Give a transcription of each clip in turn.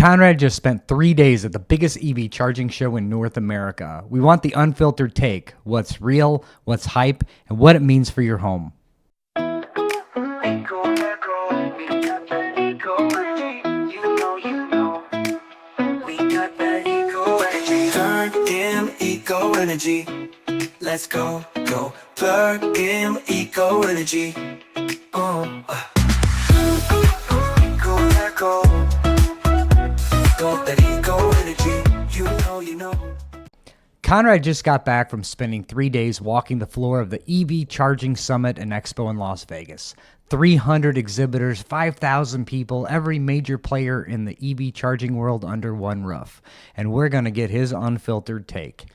Conrad just spent 3 days at the biggest EV charging show in North America. We want the unfiltered take, what's real, what's hype, and what it means for your home. Energy. Let's go, plug in eco energy. Go, that eco energy. You know. Conrad just got back from spending 3 days walking the floor of the EV Charging Summit and Expo in Las Vegas. 300 exhibitors, 5,000 people, every major player in the EV charging world under one roof. And we're going to get his unfiltered take.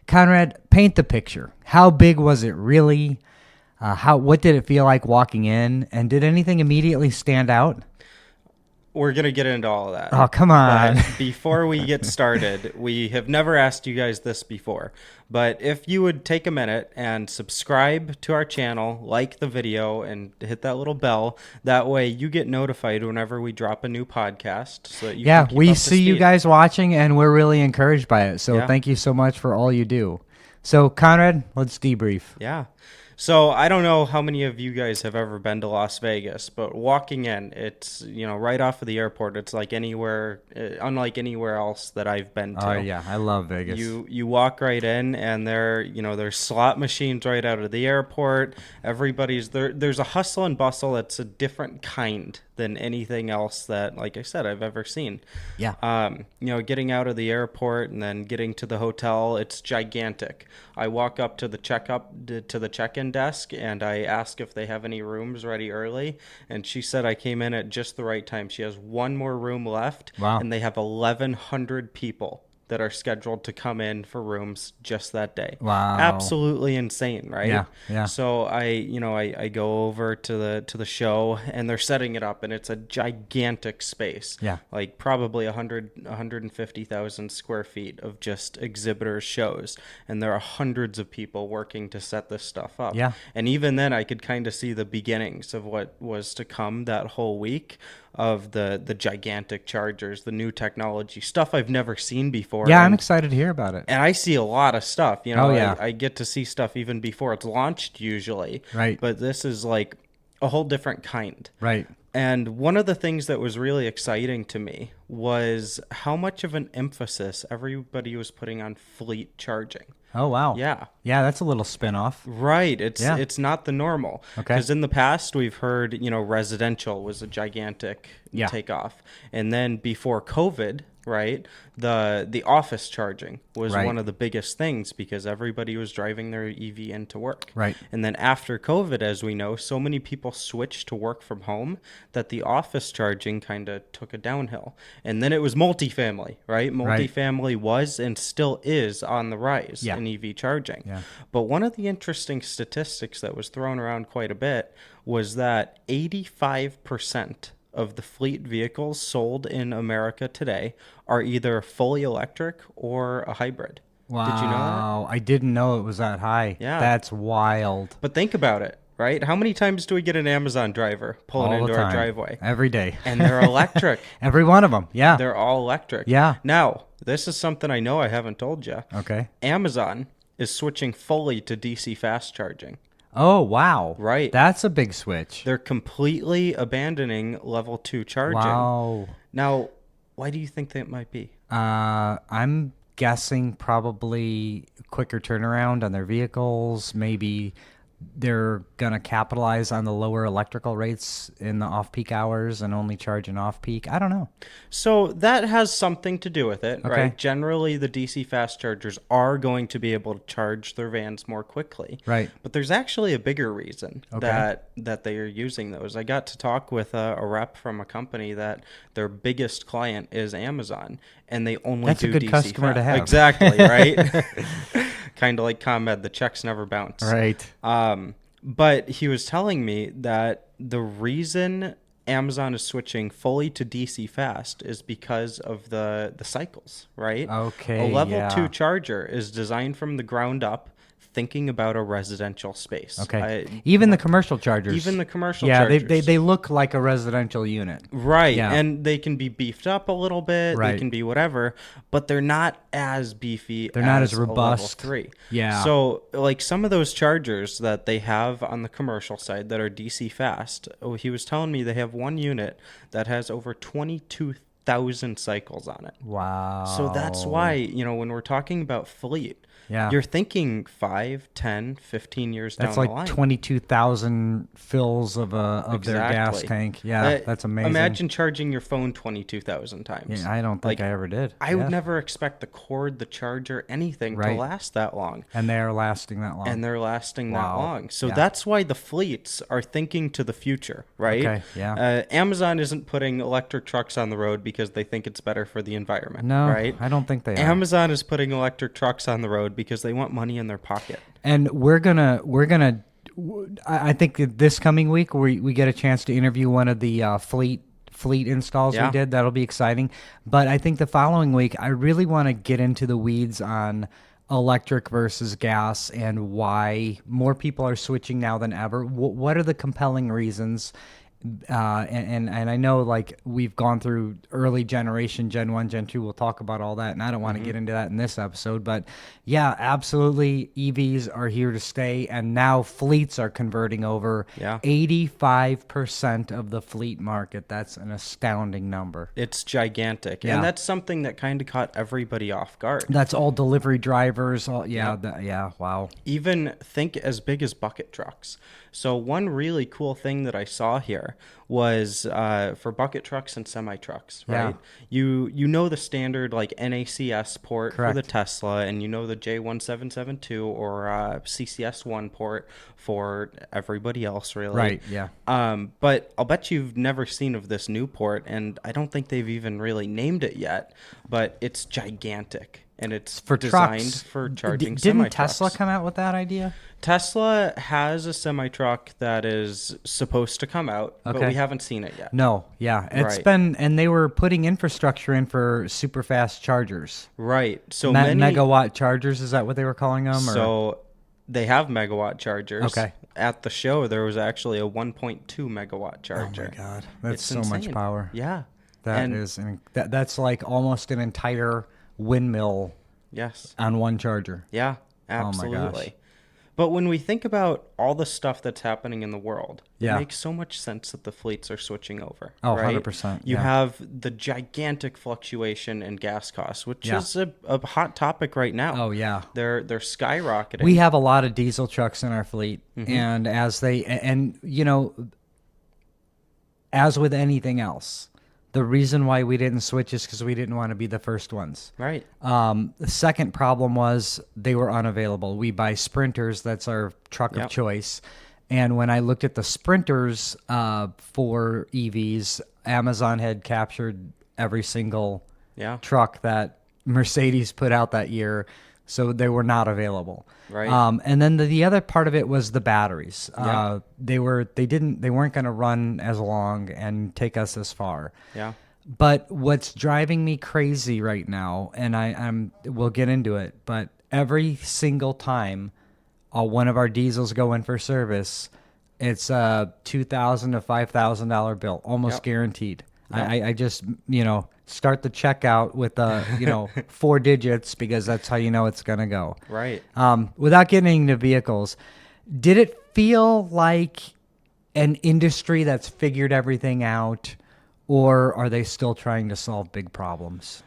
Conrad, paint the picture. How big was it really? What did it feel like walking in? And did anything immediately stand out? We're going to get into all of that. Oh, come on. But before we get started, we have never asked you guys this before. But if you would take a minute and subscribe to our channel, like the video, and hit that little bell, that way you get notified whenever we drop a new podcast. So that you can keep we up to see you speed. guys watching, and we're really encouraged by it. So thank you so much for all you do. So, Conrad, let's debrief. Yeah. So I don't know how many of you guys have ever been to Las Vegas, but walking in, it's, right off of the airport. It's like anywhere, unlike anywhere else that I've been to. Oh, yeah. I love Vegas. You walk right in, and there's slot machines right out of the airport. Everybody's there. There's a hustle and bustle that's a different kind than anything else that, like I said, I've ever seen. Yeah. Getting out of the airport and then getting to the hotel, it's gigantic. I walk up to the check-in desk, and I ask if they have any rooms ready early, and she said I came in at just the right time. She has one more room left. Wow. And they have 1,100 people that are scheduled to come in for rooms just that day. Wow. Absolutely insane, right? Yeah. So I go over to the show, and they're setting it up, and it's a gigantic space. Yeah. Like probably 150,000 square feet of just exhibitors shows, and there are hundreds of people working to set this stuff up. Yeah. And even then I could kind of see the beginnings of what was to come that whole week, of the gigantic chargers, the new technology, stuff I've never seen before. Yeah, I'm excited to hear about it. And I see a lot of stuff, Oh, yeah. I get to see stuff even before it's launched usually. Right. But this is like a whole different kind. Right. And one of the things that was really exciting to me was how much of an emphasis everybody was putting on fleet charging. Oh, wow. Yeah. Yeah, that's a little spin-off. Right. It's not the normal. Okay. Because in the past, we've heard, residential was a gigantic takeoff. And then before COVID, right, the office charging was Right. one of the biggest things because everybody was driving their EV into work. Right. And then after COVID, as we know, so many people switched to work from home that the office charging kind of took a downhill. And then it was multifamily, right? Multifamily was and still is on the rise in EV charging. Yeah. But one of the interesting statistics that was thrown around quite a bit was that 85% of the fleet vehicles sold in America today are either fully electric or a hybrid. Wow. Did you know that? I didn't know it was that high. Yeah. That's wild. But think about it, right? How many times do we get an Amazon driver pulling All the into our time. driveway? Every day. And they're electric. Every one of them. Yeah. They're all electric. Yeah. Now, this is something I know I haven't told you. Okay. Amazon is switching fully to DC fast charging. Oh, wow. Right. That's a big switch. They're completely abandoning level 2 charging. Wow. Now, why do you think that might be? I'm guessing probably quicker turnaround on their vehicles. Maybe they're going to capitalize on the lower electrical rates in the off-peak hours and only charge in off-peak. I don't know. So that has something to do with it, Okay. right? Generally, the DC fast chargers are going to be able to charge their vans more quickly. Right. But there's actually a bigger reason Okay. that they are using those. I got to talk with a rep from a company that their biggest client is Amazon, and they only That's do a good DC customer fast. to have. Exactly, right? Kind of like ComEd, the checks never bounce. Right. But he was telling me that the reason Amazon is switching fully to DC fast is because of the cycles, right? Okay, A level yeah. 2 charger is designed from the ground up thinking about a residential space. Okay. Even the commercial chargers. Even the commercial yeah, chargers. they look like a residential unit. Right. Yeah. And they can be beefed up a little bit. Right. They can be whatever, but they're not as beefy. They're not as a level robust. 3. Yeah. So like some of those chargers that they have on the commercial side that are DC fast, he was telling me they have one unit that has over 22,000 cycles on it. Wow. So that's why, when we're talking about fleet, Yeah. you're thinking 5, 10, 15 years That's down the like line. 22,000 fills of their gas Exactly. tank. Yeah, that's amazing. Imagine charging your phone 22,000 times. Yeah, I don't think I ever did. I would never expect the cord, the charger, anything Right. to last that long. And they are lasting that long. And they're lasting that Wow. long. So Yeah. that's why the fleets are thinking to the future, right? Okay, yeah. Amazon isn't putting electric trucks on the road because they think it's better for the environment, No, right? I don't think they are. Amazon is putting electric trucks on the road because they want money in their pocket. And we're gonna. I think that this coming week we get a chance to interview one of the fleet installs Yeah. we did. That'll be exciting. But I think the following week I really want to get into the weeds on electric versus gas and why more people are switching now than ever. What are the compelling reasons? And I know like we've gone through early generation, Gen 1, Gen 2. We'll talk about all that, and I don't want to get into that in this episode. But yeah, absolutely, EVs are here to stay, and now fleets are converting over. Yeah. 85% of the fleet market. That's an astounding number. It's gigantic. Yeah. And that's something that kind of caught everybody off guard. That's all delivery drivers. Wow. Even think as big as bucket trucks. So one really cool thing that I saw here was for bucket trucks and semi trucks, right? You know the standard like NACS port for the Correct. Tesla, and you know the J1772 or CCS1 port for everybody else, really. Right, yeah. But I'll bet you've never seen of this new port, and I don't think they've even really named it yet, but it's gigantic. And it's For designed trucks. for charging Didn't semi-trucks. Tesla come out with that idea? Tesla has a semi-truck that is supposed to come out, but Okay. we haven't seen it yet. No, yeah. It's Right. been, and they were putting infrastructure in for super fast chargers. Right. So Megawatt chargers, is that what they were calling them? Or? So they have megawatt chargers. Okay. At the show, there was actually a 1.2 megawatt Oh charger. my God. That's It's so much insane. power. Yeah. That And- is, that's like almost an entire windmill Yes. on one charger. Yeah, Oh my gosh. absolutely. But when we think about all the stuff that's happening in the world, Yeah. it makes so much sense that the fleets are switching over. Oh, right? 100%, You yeah. have the gigantic fluctuation in gas costs, which Yeah. is a hot topic right now. Oh, yeah. They're skyrocketing. We have a lot of diesel trucks in our fleet, Mm-hmm. and as with anything else, the reason why we didn't switch is because we didn't want to be the first ones. Right. The second problem was they were unavailable. We buy Sprinters. That's our truck Yep. of choice. And when I looked at the Sprinters for EVs, Amazon had captured every single Yeah. truck that Mercedes put out that year, so they were not available. Right. And then the other part of it was the batteries. Yeah. They weren't going to run as long and take us as far. Yeah. But what's driving me crazy right now, and we'll get into it, but every single time one of our diesels go in for service, it's a $2,000 to $5,000 bill, almost Yep. guaranteed. Yep. I just start the checkout with 4 digits because that's how you know it's gonna go. Right. Without getting into vehicles, did it feel like an industry that's figured everything out, or are they still trying to solve big problems?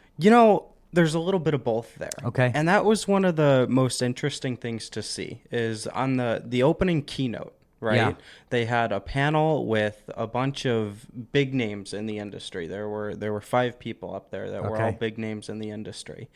There's a little bit of both there. Okay. And that was one of the most interesting things to see is on the opening keynote, right? Yeah. They had a panel with a bunch of big names in the industry. There were 5 people up there that were all Okay. big names in the industry.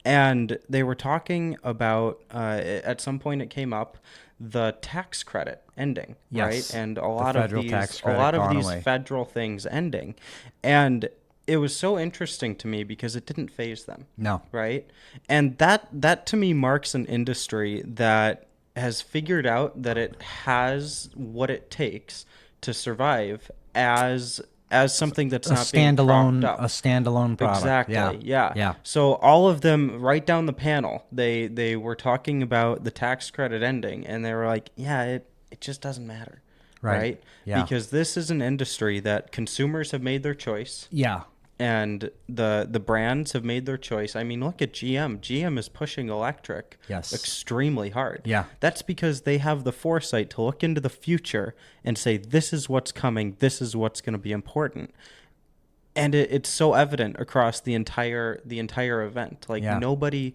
And they were talking about at some point it came up the tax credit ending, Yes. right? And a lot of federal these tax a credit lot of gone these away. federal things ending. And it was so interesting to me because it didn't faze them. No. Right? And that to me marks an industry that has figured out that it has what it takes to survive as as something that's a not being propped up. standalone product. Exactly. Yeah. Yeah. So all of them, right down the panel, they were talking about the tax credit ending, and they were like, yeah, it just doesn't matter, right? Yeah. Because this is an industry that consumers have made their choice, Yeah. and the brands have made their choice. I mean, look at GM. GM is pushing electric Yes. extremely hard. Yeah. That's because they have the foresight to look into the future and say, this is what's coming. This is what's going to be important. And it's so evident across the entire event. Like Yeah. nobody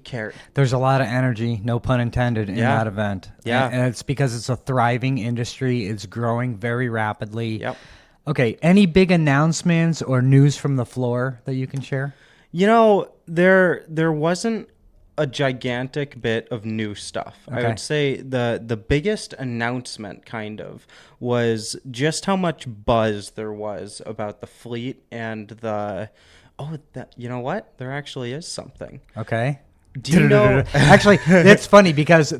cared. There's a lot of energy, no pun intended, in Yeah. that event. Yeah. And it's because it's a thriving industry. It's growing very rapidly. Yep. Okay. Any big announcements or news from the floor that you can share? You know, there wasn't a gigantic bit of new stuff. I Okay. would say the biggest announcement kind of was just how much buzz there was about the fleet and you know what? There actually is something. Okay. Do you know? Actually, it's funny because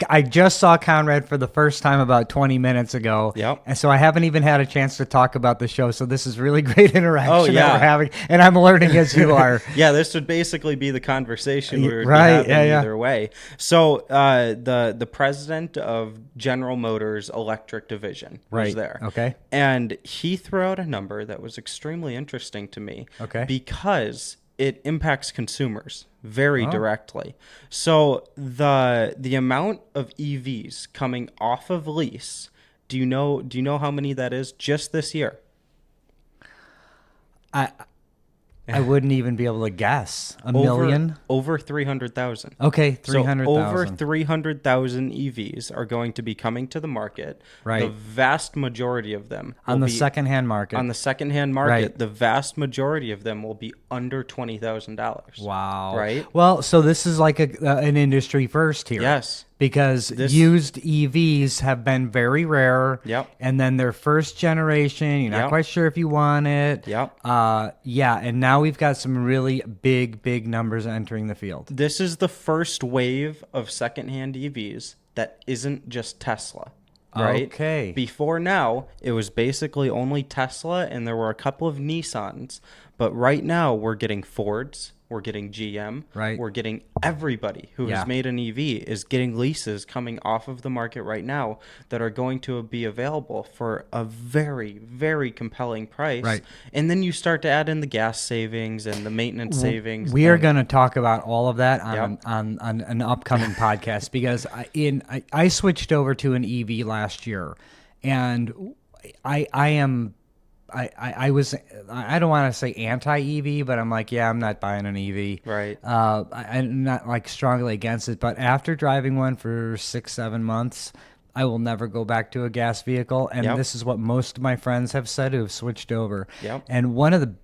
I just saw Conrad for the first time about 20 minutes ago. Yep. And so I haven't even had a chance to talk about the show. So this is really great interaction yeah. that we're having. And I'm learning as you are. Yeah, this would basically be the conversation we would Right, be having yeah. either way. So the president of General Motors Electric Division was Right. there. Okay. And he threw out a number that was extremely interesting to me. Okay. Because it impacts consumers very directly. So the amount of EVs coming off of lease, do you know how many that is just this year? I wouldn't even be able to guess. A million? Over 300,000. Okay, So 300,000. over 300,000 EVs are going to be coming to the market. Right. The vast majority of them on will the be secondhand market. on the secondhand market. Right. The vast majority of them will be under $20,000. Wow. Right? Well, so this is like an industry first here. Yes. Because used EVs have been very rare. Yep. And then their first generation, you're not Yep. quite sure if you want it. Yep. Yeah. And now we've got some really big numbers entering the field. This is the first wave of secondhand EVs that isn't just Tesla. Right? Okay. Before now, it was basically only Tesla, and there were a couple of Nissans. But right now, we're getting Fords, we're getting GM, Right. we're getting everybody who Yeah. has made an EV is getting leases coming off of the market right now that are going to be available for a very, very compelling price. Right. And then you start to add in the gas savings and the maintenance savings. We are and- going to talk about all of that Yep. on an upcoming podcast because I switched over to an EV last year, and I don't want to say anti-EV, but I'm like, yeah, I'm not buying an EV. Right. I'm not like strongly against it, but after driving one for 6-7 months, I will never go back to a gas vehicle. And Yep. this is what most of my friends have said who have switched over. Yep. And one of the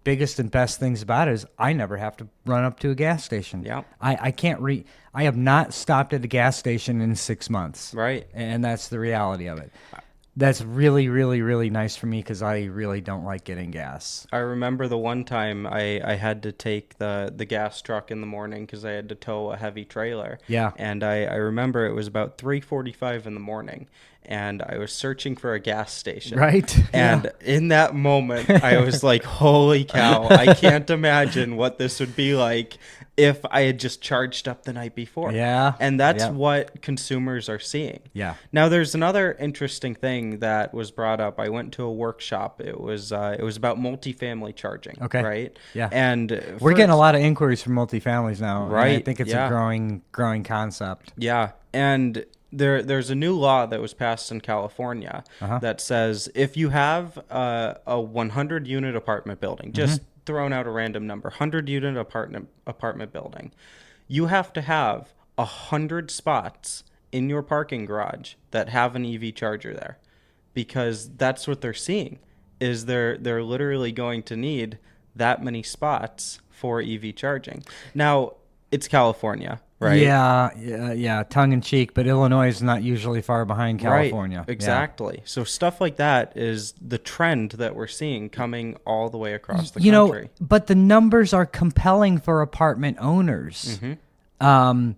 biggest and best things about it is I never have to run up to a gas station. Yep. I have not stopped at a gas station in 6 months. Right. And that's the reality of it. That's really, really, really nice for me because I really don't like getting gas. I remember the one time I had to take the gas truck in the morning because I had to tow a heavy trailer. Yeah. And I remember it was about 3:45 in the morning, and I was searching for a gas station. Right? And Yeah. in that moment, I was like, holy cow, I can't imagine what this would be like if I had just charged up the night before. Yeah. And that's Yeah. what consumers are seeing. Yeah. Now, there's another interesting thing that was brought up. I went to a workshop. It was about multifamily charging. Okay. Right. Yeah. And We're getting a lot of inquiries from multifamilies now. and I Right, think it's yeah. a growing concept. Yeah, and there's a new law that was passed in California Uh-huh. that says if you have a 100 unit apartment building, just throwing out a random number, 100 unit apartment building, you have to have 100 spots in your parking garage that have an EV charger there, because that's what they're seeing is they're literally going to need that many spots for EV charging. Now, it's California, right? Yeah. Tongue in cheek, but Illinois is not usually far behind California. Right, Yeah. exactly. So stuff like that is the trend that we're seeing coming all the way across the You know, country. but the numbers are compelling for apartment owners. Mm-hmm.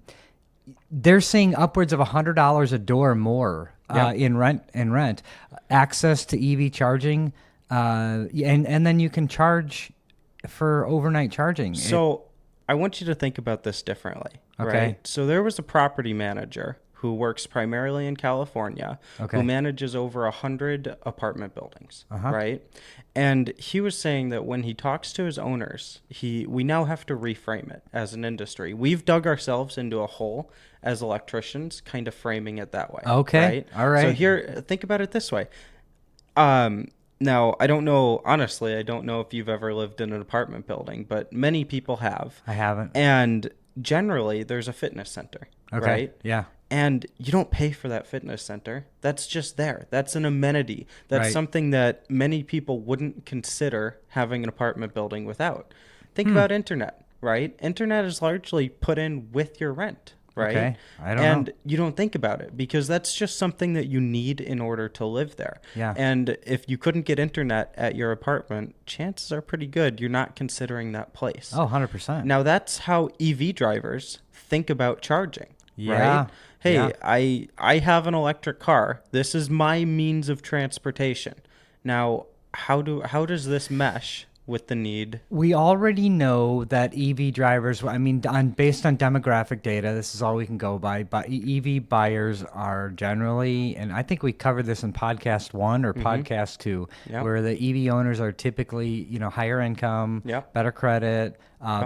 They're seeing upwards of $100 a door more Yeah. in rent. Access to EV charging And then you can charge for overnight charging. So I want you to think about this differently, Okay. right? So there was a property manager who works primarily in California, Okay. who manages over 100 apartment buildings, Uh-huh. right? And he was saying that when he talks to his owners, we now have to reframe it as an industry. We've dug ourselves into a hole as electricians, kind of framing it that way. Okay. Right? All right. So here, think about it this way. Now, I don't know, honestly, I don't know if you've ever lived in an apartment building, but many people have. I haven't. And generally, there's a fitness center, Okay. right? Yeah. And you don't pay for that fitness center. That's just there. That's an amenity. That's Right. something that many people wouldn't consider having an apartment building without. Think about internet, right? Internet is largely put in with your rent, right? Okay. I don't and know. you don't think about it because that's just something that you need in order to live there. Yeah. And if you couldn't get internet at your apartment, chances are pretty good you're not considering that place. Oh, 100%. Now that's how EV drivers think about charging. Yeah. Right? Hey, Yeah. I have an electric car. This is my means of transportation. Now, how does this mesh with the need? We already know that EV drivers, I mean, based on demographic data, this is all we can go by, but EV buyers are generally, and I think we covered this in podcast 1 or podcast 2, Yep. where the EV owners are typically, higher income, Yep. better credit,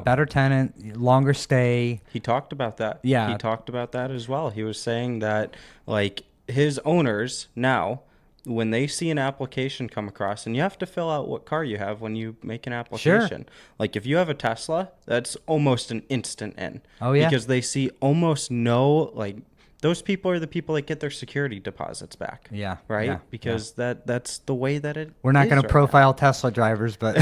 better tenant, longer stay. He talked about that. Yeah. He talked about that as well. He was saying that like his owners now, when they see an application come across, and you have to fill out what car you have when you make an application. Like if you have a Tesla, that's almost an instant in. Oh, yeah? Because they see almost no, like those people are the people that get their security deposits back. Yeah, Right? yeah, Because that's the way that it We're not is going to right profile Tesla drivers, but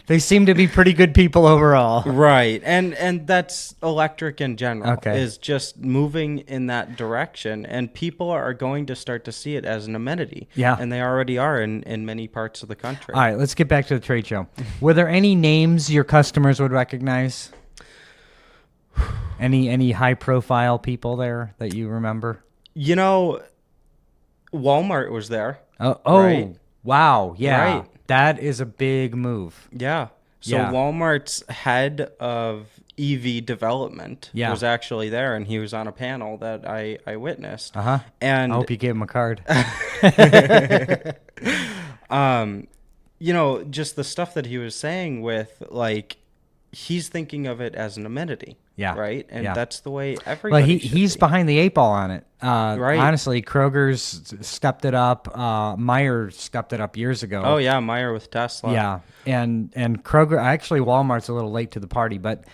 they seem to be pretty good people overall. now. Right. And that's electric in general. Okay. Is just moving in that direction, and people are going to start to see it as an amenity. Yeah. And they already are in many parts of the country. All right, let's get back to the trade show. Were there any names your customers would recognize? Any high profile people there that you remember? You know, Walmart was there. Oh, Right. wow. Yeah. Right. That is a big move. Yeah. So Yeah. Walmart's head of EV development Yeah. was actually there, and he was on a panel that I witnessed. Uh-huh. And I hope you gave him a card. just the stuff that he was saying with like he's thinking of it as an amenity. Yeah. Right. And Yeah. that's the way Well, everybody should he's be. behind the 8 ball on it. Right. Honestly, Kroger's stepped it up. Meyer stepped it up years ago. Oh yeah, Meyer with Tesla. Yeah. And Kroger, actually Walmart's a little late to the party, but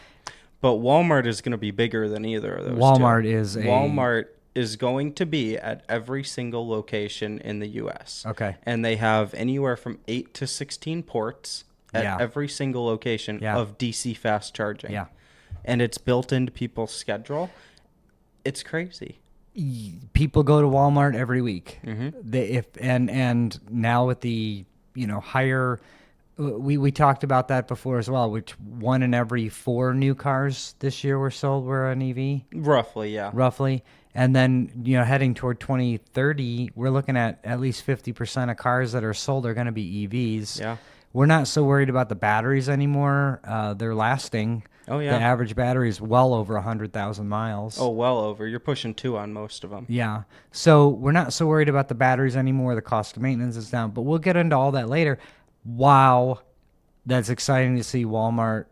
But Walmart is going to be bigger than either of those. Walmart two. is a- Walmart is going to be at every single location in the U.S. Okay. And they have anywhere from 8 to 16 ports at Yeah. every single location Yeah. of DC fast charging. Yeah. And it's built into people's schedule. It's crazy. people go to Walmart every week. Mm-hmm. And now with the higher, we talked about that before as well. Which 1 in every 4 new cars this year were an EV, Roughly, yeah. roughly. And then heading toward 2030, we're looking at least 50% of cars that are sold are going to be EVs. Yeah. We're not so worried about the batteries anymore. They're lasting. Oh, yeah. The average battery is well over 100,000 miles. Oh, well over. You're pushing 2 on most of them. Yeah. So we're not so worried about the batteries anymore. The cost of maintenance is down, but we'll get into all that later. Wow. That's exciting to see Walmart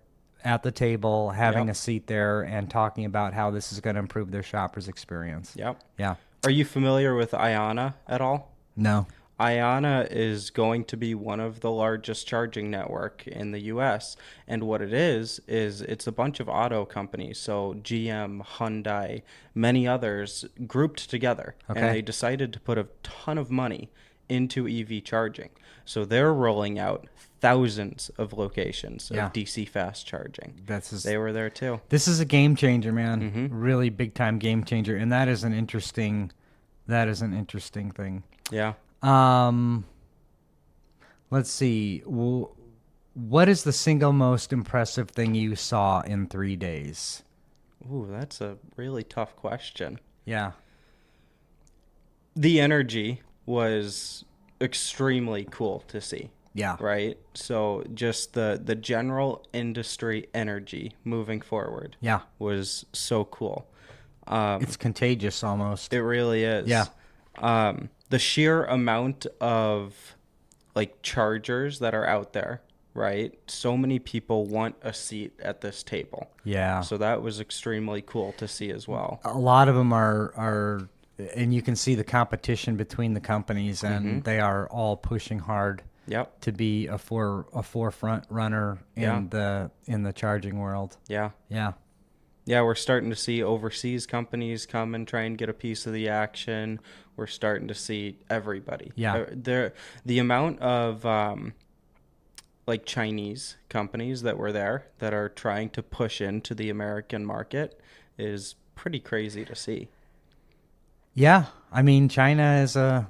at the table, having Yep. a seat there and talking about how this is going to improve their shoppers' experience. Yep. Yeah. Are you familiar with Iona at all? No. Iona is going to be one of the largest charging network in the US, and what it is it's a bunch of auto companies, so GM, Hyundai, many others grouped together. Okay. And they decided to put a ton of money into EV charging. So they're rolling out thousands of locations Yeah. of DC fast charging. They were there too. This is a game changer, man. Mm-hmm. Really big time game changer, and that is an interesting thing. Yeah. Let's see. What is the single most impressive thing you saw in 3 days? Ooh, that's a really tough question. Yeah. The energy was extremely cool to see. Yeah. Right. So just the general industry energy moving forward. Yeah. Was so cool. It's contagious almost. It really is. Yeah. The sheer amount of like chargers that are out there, right? So many people want a seat at this table. Yeah. So that was extremely cool to see as well. A lot of them are, and you can see the competition between the companies, and they are all pushing hard Yep. to be a forefront runner in the charging world. Yeah. Yeah. Yeah, we're starting to see overseas companies come and try and get a piece of the action. We're starting to see everybody. Yeah. The amount of like Chinese companies that were there that are trying to push into the American market is pretty crazy to see. Yeah, I mean, China is a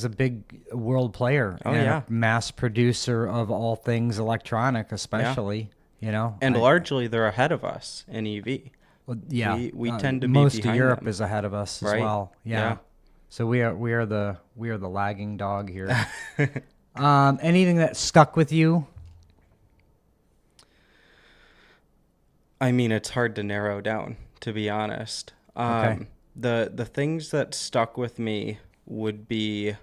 big world player Oh, and yeah. a mass producer of all things electronic, especially. You know, And largely they're ahead of us in EV. well, yeah, we tend to be most of behind Europe them. is ahead of us as Right. well. Yeah. Yeah. So we are the lagging dog here. Anything that stuck with you? I mean, it's hard to narrow down, to be honest. Okay. The things that stuck with me would be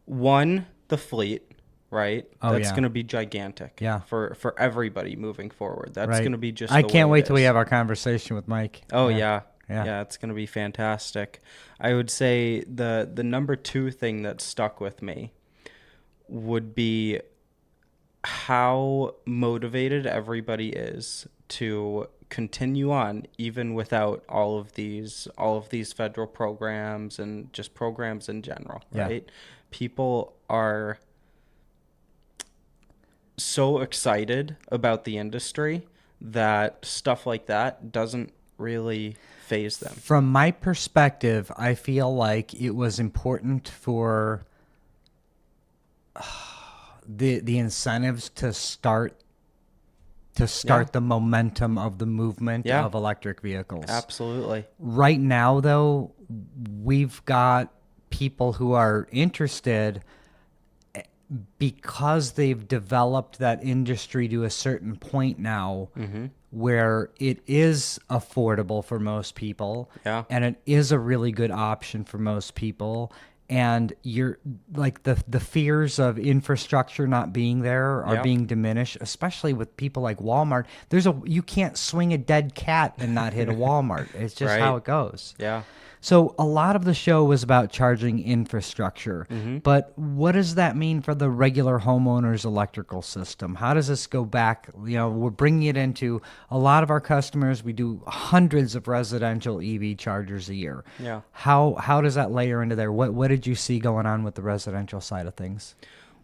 one, the fleet, right? Oh, That's yeah. going to be gigantic. Yeah. For everybody moving forward. That's Right. going to be just. I the can't way wait it till we is. have our conversation with Mike. Oh yeah. Yeah. Yeah, it's going to be fantastic. I would say the number two thing that stuck with me would be how motivated everybody is to continue on even without all of these federal programs and just programs in general, Yeah. right? People are so excited about the industry that stuff like that doesn't really phase them. From my perspective, I feel like it was important for the incentives to start the momentum of the movement Yeah. of electric vehicles. Absolutely. Right now, though, we've got people who are interested because they've developed that industry to a certain point now where it is affordable for most people Yeah. and it is a really good option for most people, and you're like the fears of infrastructure not being there are Yeah. being diminished, especially with people like Walmart. You can't swing a dead cat and not hit a Walmart. It's just Right. how it goes. Yeah. So a lot of the show was about charging infrastructure, but what does that mean for the regular homeowner's electrical system? How does this go back? You know, we're bringing it into a lot of our customers. We do hundreds of residential EV chargers a year. Yeah. How does that layer into there? What did you see going on with the residential side of things?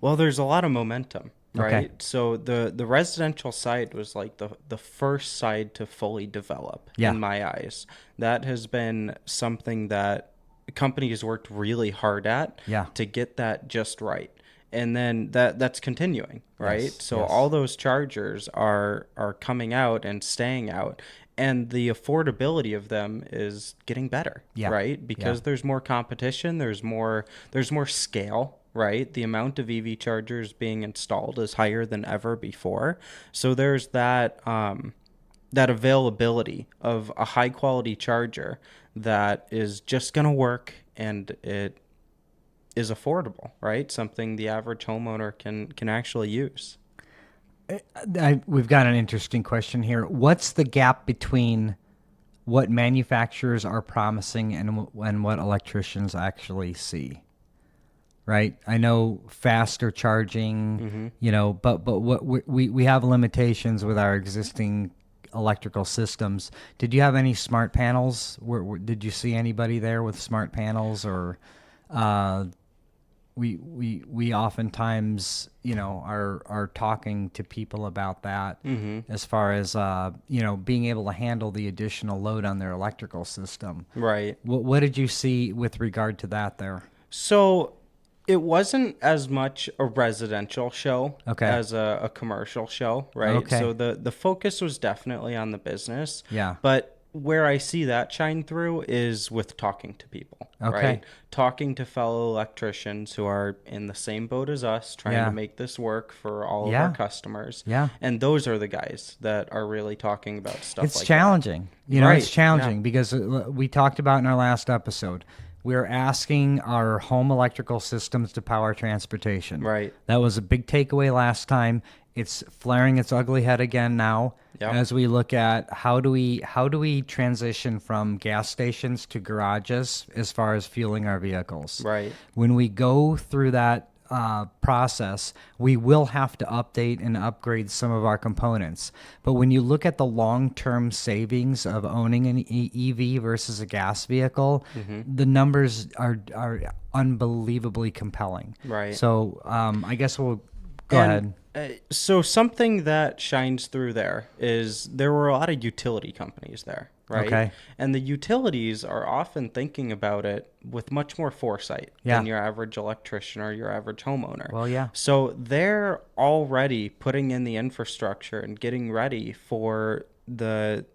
Well, there's a lot of momentum, right? Okay. So the residential side was like the first side to fully develop Yeah. in my eyes. That has been something that companies worked really hard at Yeah. to get that just right. And then that's continuing, right? Yes, So yes. all those chargers are coming out and staying out, and the affordability of them is getting better, Yeah. right? Because Yeah. there's more competition, there's more scale, right? The amount of EV chargers being installed is higher than ever before. So there's that that availability of a high quality charger that is just going to work, and it is affordable, right? Something the average homeowner can actually use. We've got an interesting question here. What's the gap between what manufacturers are promising and what electricians actually see? Right? I know faster charging, you know, but what we have limitations with our existing electrical systems. Did you have any smart panels? Did you see anybody there with smart panels, or we oftentimes, you know, are talking to people about that as far as you know, being able to handle the additional load on their electrical system. Right. What did you see with regard to that there? So it wasn't as much a residential show Okay. as a commercial show, right? Okay. So the focus was definitely on the business. Yeah. But where I see that shine through is with talking to people, Okay. right? Talking to fellow electricians who are in the same boat as us, trying Yeah. to make this work for all of Yeah. our customers. Yeah. And those are the guys that are really talking about stuff It's like challenging. You know, it's Right, challenging yeah. because we talked about in our last episode, we're asking our home electrical systems to power transportation. Right. That was a big takeaway last time. It's flaring its ugly head again now Yep. as we look at how do we transition from gas stations to garages as far as fueling our vehicles. Right. When we go through that process, we will have to update and upgrade some of our components. But when you look at the long-term savings of owning an EV versus a gas vehicle, the numbers are unbelievably compelling. Right. So I guess we'll go ahead. So something that shines through there is there were a lot of utility companies there, right? Okay. And the utilities are often thinking about it with much more foresight Yeah. than your average electrician or your average homeowner. Well, yeah. So they're already putting in the infrastructure and getting ready for the,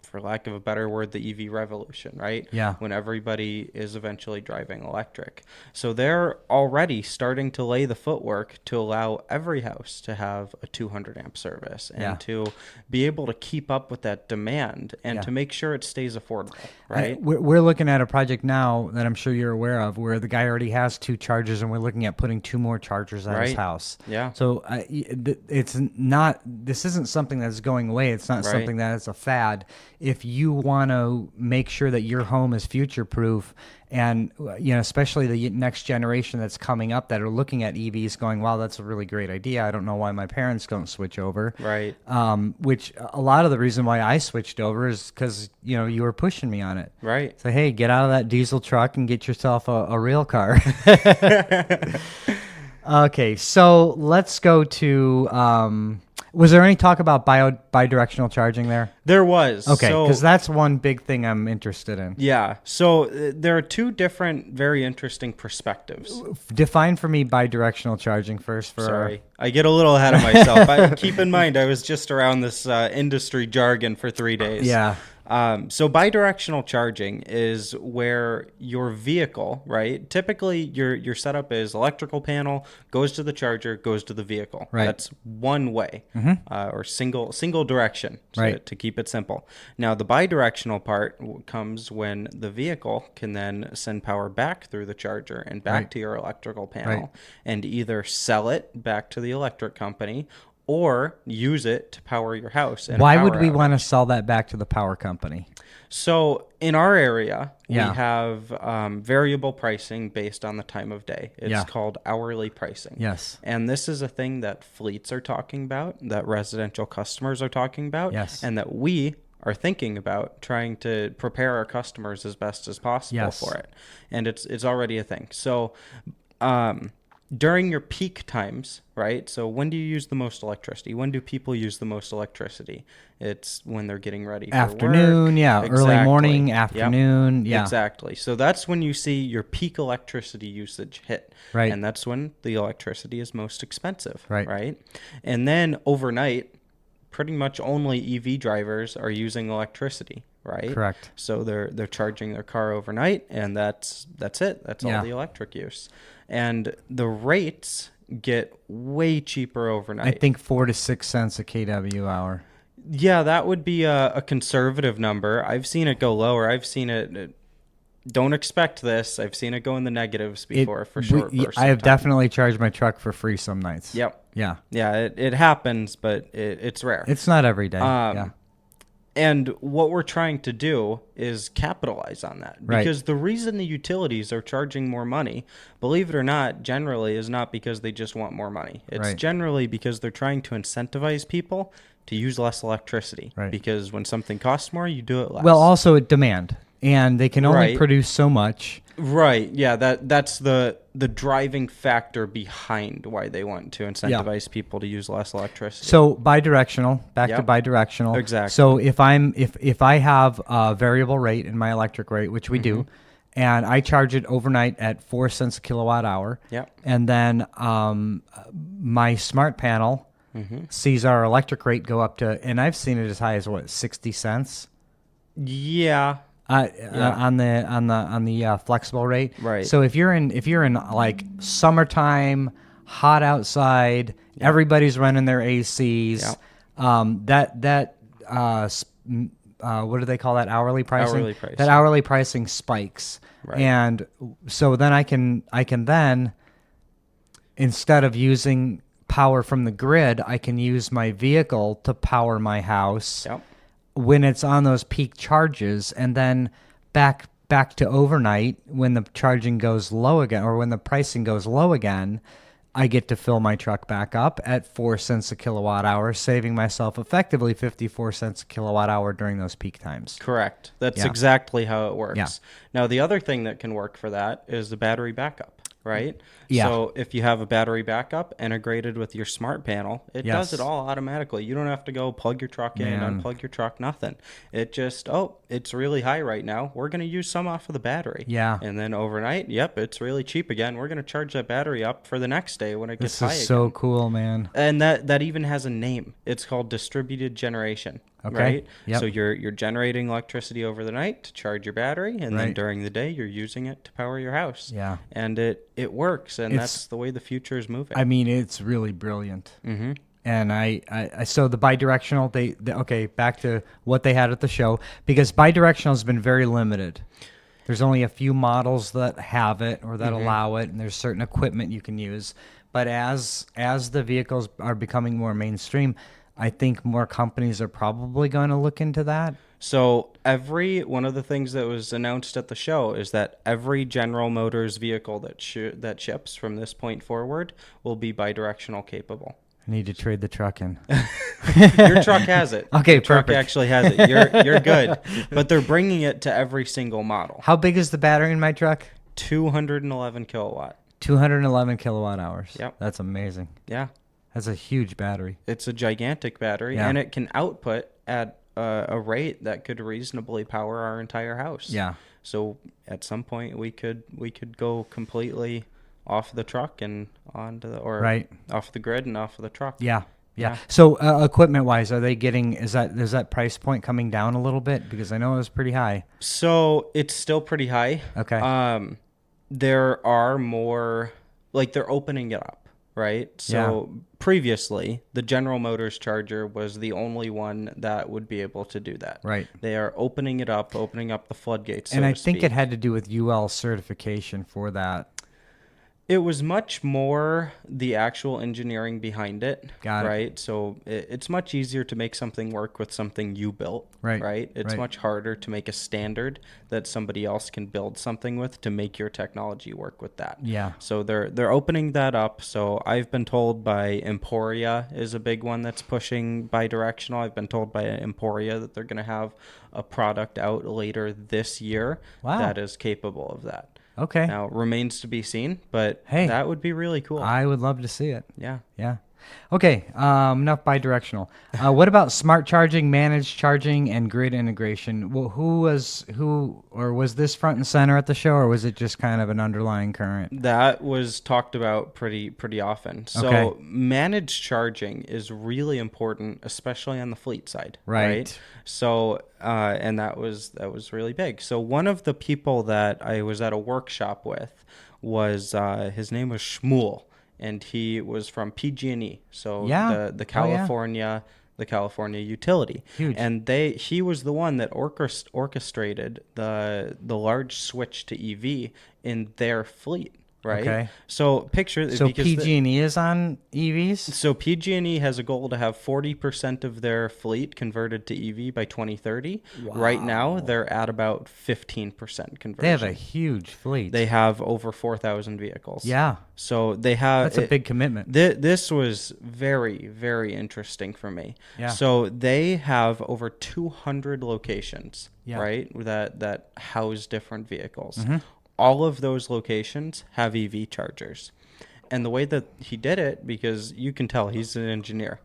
for lack of a better word, the EV revolution, right? Yeah. When everybody is eventually driving electric. So they're already starting to lay the footwork to allow every house to have a 200 amp service and Yeah. to be able to keep up with that demand and Yeah. to make sure it stays affordable, right? We're looking at a project now that I'm sure you're aware of where the guy already has 2 chargers and we're looking at putting 2 more chargers at his Right. house. Yeah. So this isn't something that's going away. It's not Right. something that is a fad. If you want to make sure that your home is future proof and, you know, especially the next generation that's coming up that are looking at EVs going, wow, that's a really great idea. I don't know why my parents don't switch over. Right. Which a lot of the reason why I switched over is because, you know, you were pushing me on it. Right. So, hey, get out of that diesel truck and get yourself a real car. Okay, so let's go to, was there any talk about bidirectional charging there? There was. Okay, So- because that's one big thing I'm interested in. Yeah. So there are 2 different, very interesting perspectives. Define for me bidirectional charging first. Sorry, I get a little ahead of myself. Keep in mind, I was just around this industry jargon for 3 days. Yeah. So bidirectional charging is where your vehicle, right? Typically, your setup is electrical panel goes to the charger, goes to the vehicle. Right. That's one way, or single direction. Right. To keep it simple. Now, the bidirectional part comes when the vehicle can then send power back through the charger and back Right. to your electrical panel, Right. and either sell it back to the electric company or use it to power your house. in a Why power would we outage. want to sell that back to the power company? So in our area, Yeah. we have variable pricing based on the time of day. It's Yeah. called hourly pricing. Yes. And this is a thing that fleets are talking about, that residential customers are talking about, Yes. and that we are thinking about trying to prepare our customers as best as possible Yes. for it. And it's already a thing. So during your peak times, right? So when do you use the most electricity? When do people use the most electricity? It's when they're getting ready for Afternoon, work. yeah. Early morning, Yep. afternoon, yeah. Exactly. So that's when you see your peak electricity usage hit. Right. And that's when the electricity is most expensive. Right. Right. And then overnight, pretty much only EV drivers are using electricity. Right. Correct. So they're charging their car overnight, and that's it. That's Yeah. all the electric use. And the rates get way cheaper overnight. I think 4 to 6 cents a kW hour. Yeah, that would be a conservative number. I've seen it go lower. I've seen it. Don't expect this. I've seen it go in the negatives before for short bursts I of have time. definitely charged my truck for free some nights. Yep. Yeah. Yeah, it happens, but it's rare. It's not every day. Yeah. And what we're trying to do is capitalize on that. Right. Because the reason the utilities are charging more money, believe it or not, generally is not because they just want more money. It's Right. generally because they're trying to incentivize people to use less electricity. Right. Because when something costs more, you do it less. Well, also demand. And they can only Right. produce so much. Right. Yeah, that's the driving factor behind why they want to incentivize people to use less electricity. So bidirectional, back to Yep. bidirectional. Exactly. So if I have a variable rate in my electric rate, which we do, and I charge it overnight at 4 cents a kilowatt hour, Yep. and then my smart panel sees our electric rate go up to, and I've seen it as high as 60 cents. Yeah. On the flexible rate. Right. So if you're in like summertime, hot outside, everybody's running their ACs. Yeah. What do they call that? Hourly pricing. Hourly pricing. That hourly pricing spikes, Right. and so then I can then, instead of using power from the grid, I can use my vehicle to power my house Yep. when it's on those peak charges, and then back to overnight when the charging goes low again, or when the pricing goes low again, I get to fill my truck back up at 4 cents a kilowatt hour, saving myself effectively 54 cents a kilowatt hour during those peak times. Correct. That's Yeah. exactly how it works. Yeah. Now, the other thing that can work for that is the battery backup, right? Yeah. So if you have a battery backup integrated with your smart panel, it does Yes. it all automatically. You don't have to go plug your truck in, Man. unplug your truck, nothing. It just, it's really high right now. We're going to use some off of the battery. Yeah. And then overnight, it's really cheap again. We're going to charge that battery up for the next day when it gets This high is again. so cool, man. And that even has a name. It's called distributed generation. Okay. Right? Yep. So you're generating electricity over the night to charge your battery, and then Right. during the day you're using it to power your house. Yeah. And it works, and It's- that's the way the future is moving. I mean, it's really brilliant. Mm-hmm. And I so the bidirectional, they okay, back to what they had at the show, because bidirectional has been very limited. There's only a few models that have it or that allow it, and there's certain equipment you can use. But as the vehicles are becoming more mainstream, I think more companies are probably going to look into that. So one of the things that was announced at the show is that every General Motors vehicle that ships from this point forward will be bidirectional capable. I need to trade the truck in. Your truck has it. Okay, Your truck perfect. actually has it. You're good. But they're bringing it to every single model. How big is the battery in my truck? 211 kilowatt. 211 kilowatt hours. Yep. That's amazing. Yeah. That's a huge battery. It's a gigantic battery, Yeah. and it can output at a rate that could reasonably power our entire house. Yeah. So at some point we could go completely off the truck and onto Right. off the grid and off of the truck. Yeah. Yeah. Yeah. So equipment wise, are they getting, is that price point coming down a little bit? Because I know it was pretty high. So it's still pretty high. Okay. There are more, like, they're opening it up, right? So previously, the General Motors charger was the only one that would be able to do that. Right. They are opening it up, opening up the floodgates. And so I to think speak. it had to do with UL certification for that. It was much more the actual engineering behind it. Got it. Right. So it's much easier to make something work with something you built. Right. Right. It's Right. much harder to make a standard that somebody else can build something with to make your technology work with that. Yeah. So they're opening that up. So I've been told by Emporia is a big one that's pushing bidirectional. I've been told by Emporia that they're going to have a product out later this year Wow. that is capable of that. Okay. Now, it remains to be seen, but Hey, that would be really cool. I would love to see it. Yeah. Yeah. Okay. Enough bidirectional. What about smart charging, managed charging, and grid integration? Well, was this front and center at the show, or was it just kind of an underlying current? That was talked about pretty often. So Okay. managed charging is really important, especially on the fleet side. Right. So and that was really big. So one of the people that I was at a workshop with was his name was Shmuel, and he was from PG&E. So Yeah. the Oh, yeah. California the California utility. Huge. And he was the one that orchestrated the large switch to EV in their fleet, right? Okay. So picture So because PG&E is on EVs? so PG&E has a goal to have 40% of their fleet converted to EV by 2030. Right now, they're at about 15% conversion. They have a huge fleet. They have over 4,000 vehicles. Yeah. So they have... That's a big commitment. This was very, very interesting for me. Yeah. So they have over 200 locations, Yeah. right, that house different vehicles. Mm-hmm. All of those locations have EV chargers. And the way that he did it, because you can tell he's an engineer,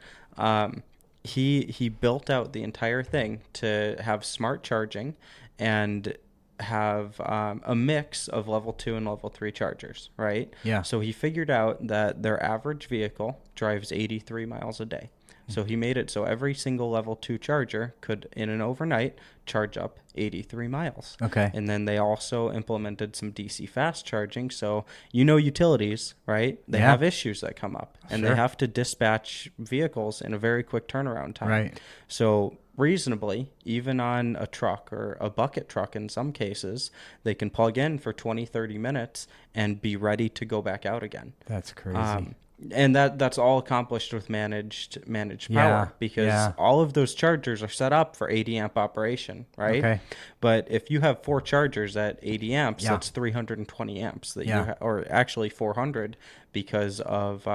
he built out the entire thing to have smart charging and have a mix of level 2 and level 3 chargers, right? Yeah. So he figured out that their average vehicle drives 83 miles a day. So he made it so every single level 2 charger could, in an overnight, charge up 83 miles. Okay. And then they also implemented some DC fast charging. So, utilities, right? They Yeah. have issues that come up, and Sure. they have to dispatch vehicles in a very quick turnaround time. Right. So reasonably, even on a truck or a bucket truck in some cases, they can plug in for 20, 30 minutes and be ready to go back out again. That's crazy. And that's all accomplished with managed Yeah, power, because yeah. all of those chargers are set up for 80 amp operation, right? Okay. But if you have 4 chargers at 80 amps, Yeah. that's 320 amps that Yeah. or actually 400 because of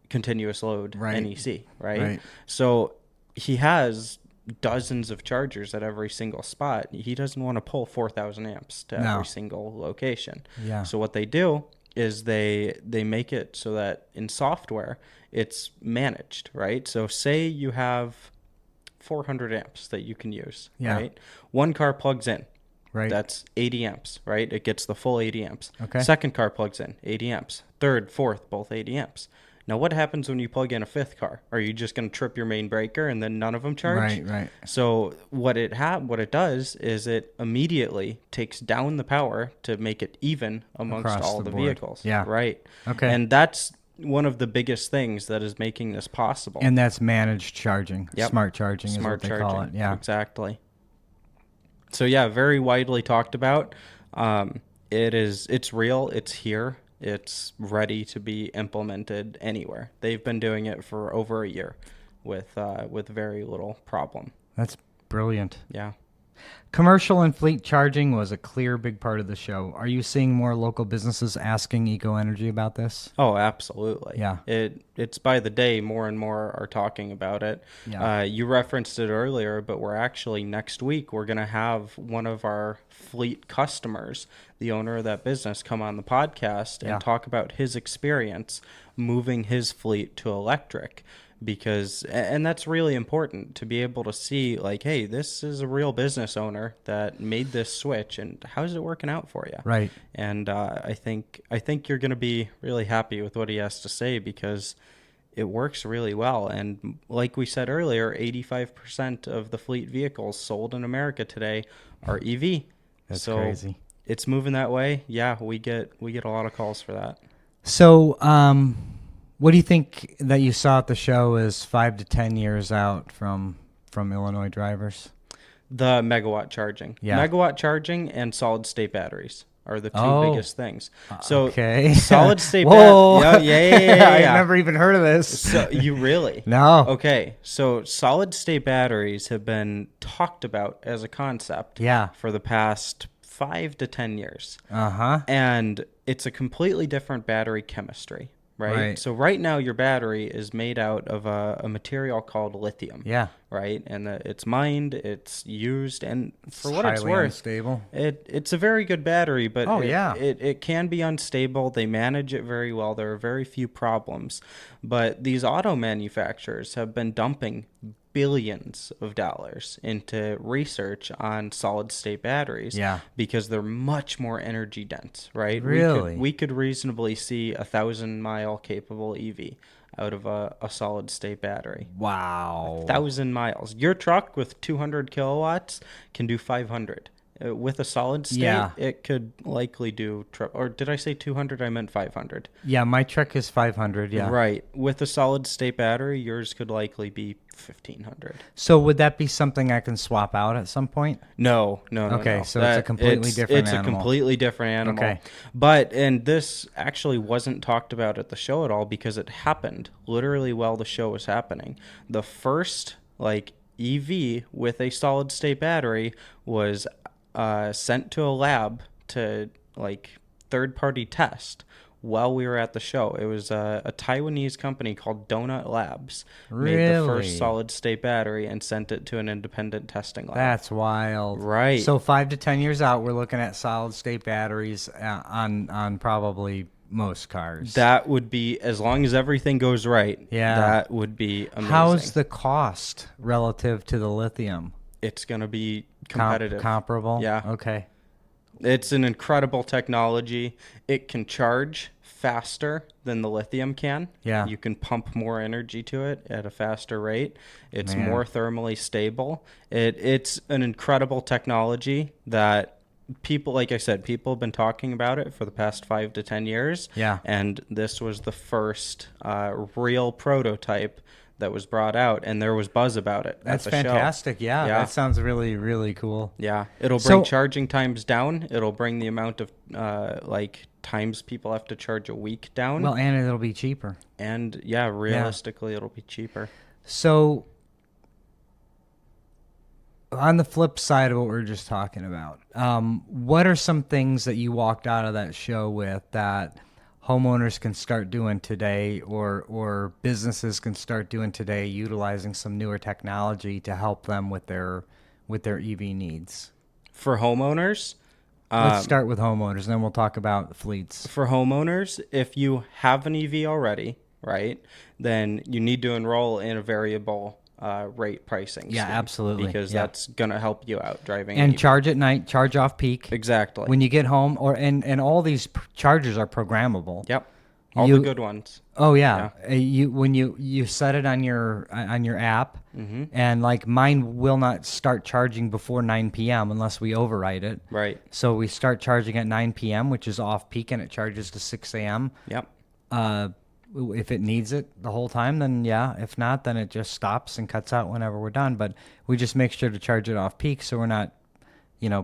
continuous load Right. NEC, right? Right. So he has dozens of chargers at every single spot. He doesn't want to pull 4,000 amps to No. every single location. Yeah. So what they do is they make it so that in software it's managed, right? So say you have 400 amps that you can use, Yeah. right? One car plugs in. Right. That's 80 amps, right? It gets the full 80 amps. Okay. Second car plugs in, 80 amps. Third, fourth, both 80 amps. Now, what happens when you plug in a fifth car? Are you just going to trip your main breaker and then none of them charge? Right, right. So what it does is it immediately takes down the power to make it even amongst Across all the the board. vehicles. Yeah. Right. Okay. And that's one of the biggest things that is making this possible. And that's managed charging. Yep. Smart charging Smart is what they charging. call it. Yeah. Exactly. So yeah, very widely talked about. It's real. It's here. It's ready to be implemented anywhere. They've been doing it for over a year with very little problem. That's brilliant. Yeah. Commercial and fleet charging was a clear big part of the show. Are you seeing more local businesses asking Eco Energy about this? Oh, absolutely. Yeah. It's by the day more and more are talking about it. Yeah. You referenced it earlier, but we're actually next week we're going to have one of our fleet customers, the owner of that business, come on the podcast and Yeah. talk about his experience moving his fleet to electric. And that's really important to be able to see, like, hey, this is a real business owner that made this switch, and how's it working out for you? Right. And I think you're going to be really happy with what he has to say, because it works really well. And like we said earlier, 85% of the fleet vehicles sold in America today are EV. That's so crazy. It's moving that way. Yeah, we get a lot of calls for that. So, what do you think that you saw at the show is 5 to 10 years out from Illinois drivers? The megawatt charging. Yeah. Megawatt charging and solid state batteries are the two Oh. biggest things. So Okay. solid state Whoa. yeah. I've never even heard of this. So you really? No. Okay. So solid state batteries have been talked about as a concept Yeah. for the past 5 to 10 years. Uh-huh. And it's a completely different battery chemistry, right? Right. So right now your battery is made out of a material called lithium. Yeah. Right? And it's mined, it's used, and for what it's highly worth, unstable. it's a very good battery, but Oh, yeah. it can be unstable. They manage it very well. There are very few problems. But these auto manufacturers have been dumping billions of dollars into research on solid state batteries. Yeah. Because they're much more energy dense, right? Really? We could reasonably see 1,000-mile capable EV out of a solid state battery. Wow. 1,000 miles. Your truck with 200 kilowatts can do 500. With a solid state, Yeah. it could likely do, or did I say 200? I meant 500. Yeah, my truck is 500, yeah. Right. With a solid state battery, yours could likely be 1,500. So would that be something I can swap out at some point? No. Okay, so it's a completely different It's animal. a completely different animal. Okay. And this actually wasn't talked about at the show at all, because it happened literally while the show was happening. The first, EV with a solid state battery was sent to a lab to third party test while we were at the show. It was a Taiwanese company called Donut Labs made the Really? first solid state battery and sent it to an independent testing lab. That's wild. Right. So 5 to 10 years out, we're looking at solid state batteries on probably most cars. That would be, as long as everything goes right. Yeah. That would be amazing. How's the cost relative to the lithium? It's going to be competitive. Comparable? Yeah. Okay. It's an incredible technology. It can charge faster than the lithium can. Yeah. You can pump more energy to it at a faster rate. It's Man. more thermally stable. It's an incredible technology that people, like I said, people have been talking about it for the past 5 to 10 years. Yeah. And this was the first real prototype that was brought out, and there was buzz about it. That's at the fantastic. show. Yeah, that sounds really, really cool. Yeah, it'll bring So- charging times down. It'll bring the amount of times people have to charge a week down. Well, and it'll be cheaper. And yeah, realistically, it'll be cheaper. So, on the flip side of what we were just talking about, what are some things that you walked out of that show with that homeowners can start doing today, or businesses can start doing today, utilizing some newer technology to help them with their EV needs? For homeowners, Let's start with homeowners, and then we'll talk about fleets. for homeowners, if you have an EV already, right, then you need to enroll in a variable rate pricing. Yeah, scheme, absolutely. because Yeah. that's gonna help you out driving. And an EV. charge at night, charge off peak. Exactly. When you get home, and all these chargers are programmable. Yep. All You- the good ones. Oh yeah, when you set it on your app, Mm-hmm. and like mine will not start charging before 9 p.m. unless we override it. Right. So we start charging at 9 p.m., which is off peak, and it charges to 6 a.m. Yep. If it needs it the whole time, then yeah. If not, then it just stops and cuts out whenever we're done. But we just make sure to charge it off peak, so we're not,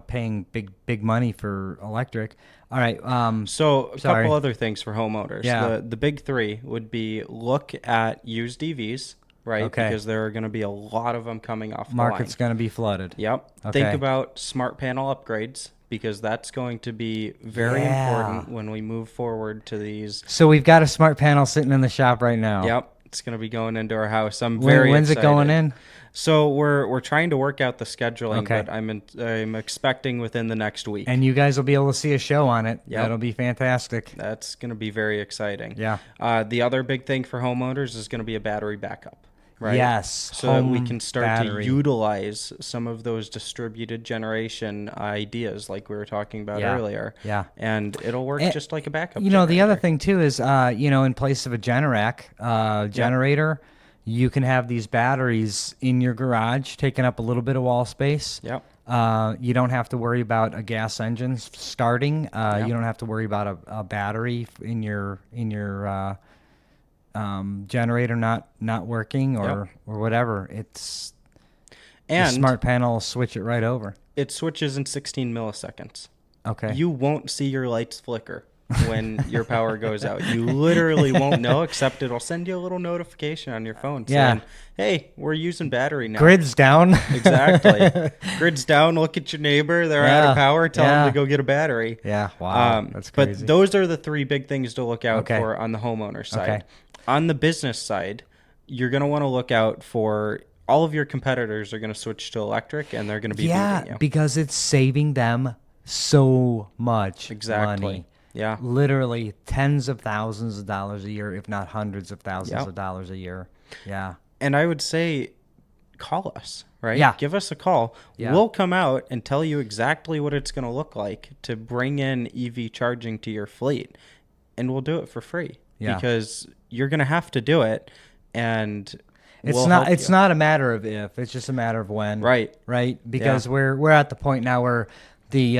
paying big money for electric. All right. So a Sorry. couple other things for homeowners. Yeah. The big three would be look at used EVs, right? Okay. Because there are going to be a lot of them coming off the Market's line. going to be flooded. Yep. Okay. Think about smart panel upgrades, because that's going to be very important when we move forward to these. So we've got a smart panel sitting in the shop right now. Yep. It's going to be going into our house. I'm very When's excited. it going in? So we're trying to work out the scheduling, Okay. but I'm expecting within the next week. And you guys will be able to see a show on it. Yep. That'll be fantastic. That's going to be very exciting. Yeah. The other big thing for homeowners is going to be a battery backup, right? Yes. So that we home can start battery. to utilize some of those distributed generation ideas like we were talking about Yeah. earlier. Yeah. And it'll work And, just like a backup the other generator. thing too is, in place of a Generac generator, you can have these batteries in your garage, taking up a little bit of wall space. Yep. You don't have to worry about a gas engine starting. You don't have to worry about a battery in your generator not working or whatever. It's the And smart panel will switch it right over. it switches in 16 milliseconds. Okay. You won't see your lights flicker when your power goes out. You literally won't know, except it'll send you a little notification on your phone saying, hey, we're using battery now. Grid's down. Exactly. Grid's down. Look at your neighbor. They're out Yeah. of power. Tell Yeah. them to go get a battery. Yeah. Wow. That's crazy. But those are the three big things to look out Okay. for on the homeowner side. Okay. On the business side, you're going to want to look out for all of your competitors are going to switch to electric, and they're going to be beating you. because it's saving them so much Exactly. money. Yeah. Literally tens of thousands of dollars a year, if not hundreds of thousands Yep. of dollars a year. Yeah. And I would say call us, right? Yeah. Give us a call. Yeah. We'll come out and tell you exactly what it's going to look like to bring in EV charging to your fleet. And we'll do it for free. Yeah. Because you're going to have to do it. And It's we'll not help it's you. not a matter of if, it's just a matter of when. Right. Because we're at the point now where the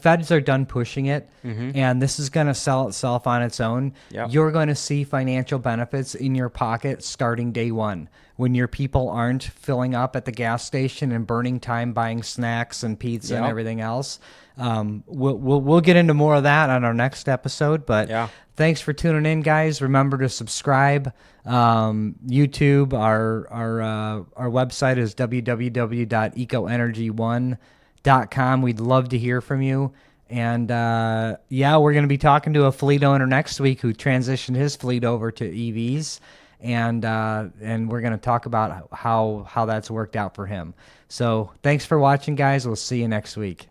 feds are done pushing it, and this is going to sell itself on its own. Yep. You're going to see financial benefits in your pocket starting day one, when your people aren't filling up at the gas station and burning time buying snacks and pizza and Yep. everything else. We'll get into more of that on our next episode, but Yeah. thanks for tuning in, guys. Remember to subscribe. YouTube, our website is www.ecoenergy1.com. We'd love to hear from you. And we're going to be talking to a fleet owner next week who transitioned his fleet over to EVs, and we're going to talk about how that's worked out for him. So thanks for watching, guys. We'll see you next week.